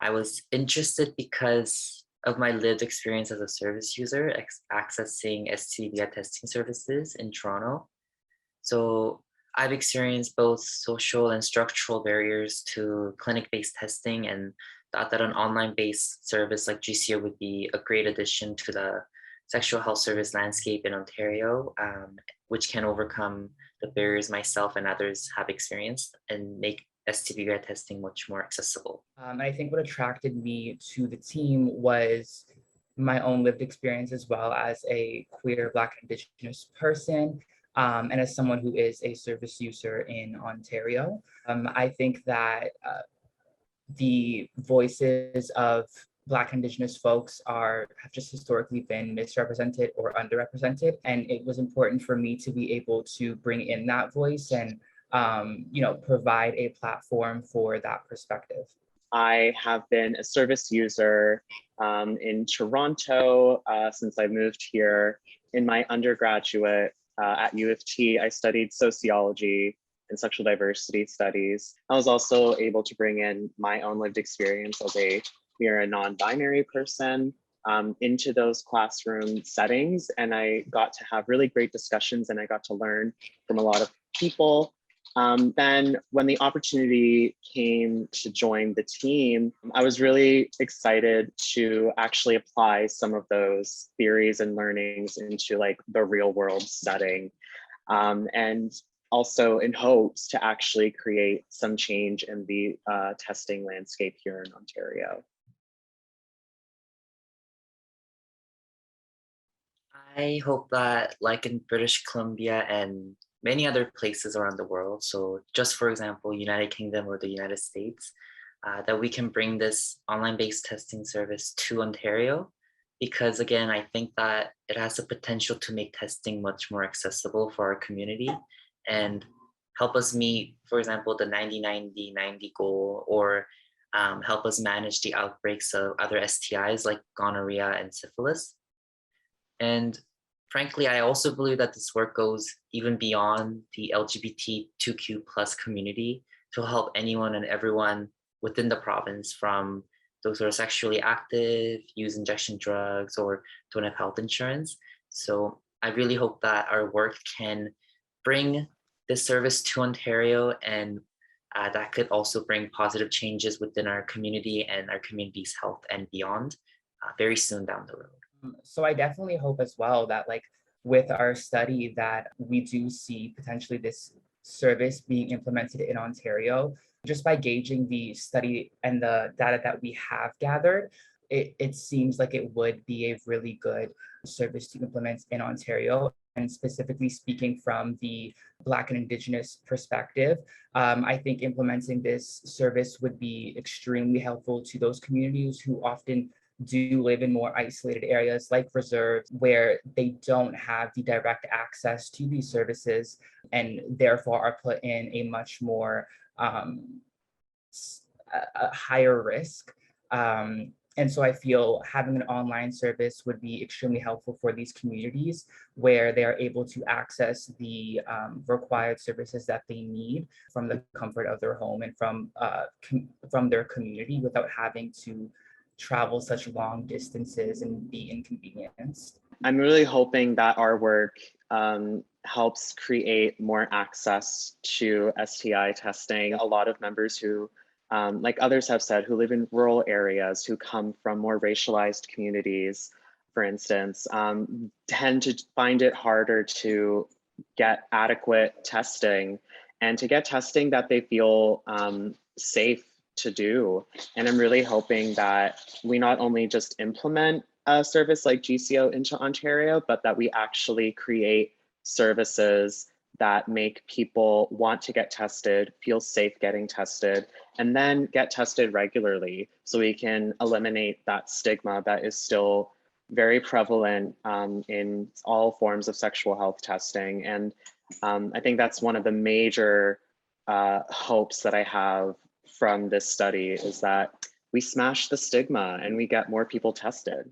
I was interested because of my lived experience as a service user accessing STD testing services in Toronto. So I've experienced both social and structural barriers to clinic-based testing and thought that an online-based service like GCO would be a great addition to the sexual health service landscape in Ontario, which can overcome the barriers myself and others have experienced and make STD testing much more accessible. I think what attracted me to the team was my own lived experience as well as a queer, Black, and Indigenous person, and as someone who is a service user in Ontario. I think that the voices of Black Indigenous folks have just historically been misrepresented or underrepresented. And it was important for me to be able to bring in that voice and provide a platform for that perspective. I have been a service user in Toronto since I moved here. In my undergraduate at U of T, I studied sociology and sexual diversity studies. I was also able to bring in my own lived experience as a queer and non-binary person into those classroom settings. And I got to have really great discussions and I got to learn from a lot of people. Then when the opportunity came to join the team, I was really excited to actually apply some of those theories and learnings into like the real world setting. And also in hopes to actually create some change in the testing landscape here in Ontario. I hope that, like in British Columbia and many other places around the world, so just for example, United Kingdom or the United States, that we can bring this online-based testing service to Ontario, because again, I think that it has the potential to make testing much more accessible for our community and help us meet, for example, the 90-90-90 goal, or help us manage the outbreaks of other STIs like gonorrhea and syphilis. And frankly, I also believe that this work goes even beyond the LGBTQ+ community to help anyone and everyone within the province, from those who are sexually active, use injection drugs, or don't have health insurance. So I really hope that our work can bring this service to Ontario, and that could also bring positive changes within our community and our community's health and beyond very soon down the road. So I definitely hope as well that like with our study that we do see potentially this service being implemented in Ontario. Just by gauging the study and the data that we have gathered, it seems like it would be a really good service to implement in Ontario. And specifically speaking from the Black and Indigenous perspective, I think implementing this service would be extremely helpful to those communities who often do live in more isolated areas like reserves where they don't have the direct access to these services and therefore are put in a much more a higher risk. And so I feel having an online service would be extremely helpful for these communities where they are able to access the required services that they need from the comfort of their home and from their community without having to travel such long distances and be inconvenienced. I'm really hoping that our work helps create more access to STI testing. A lot of members who, like others have said, who live in rural areas, who come from more racialized communities, for instance, tend to find it harder to get adequate testing and to get testing that they feel safe to do. And I'm really hoping that we not only just implement a service like GCO into Ontario, but that we actually create services that make people want to get tested, feel safe getting tested, and then get tested regularly so we can eliminate that stigma that is still very prevalent in all forms of sexual health testing. And I think that's one of the major hopes that I have from this study, is that we smash the stigma and we get more people tested.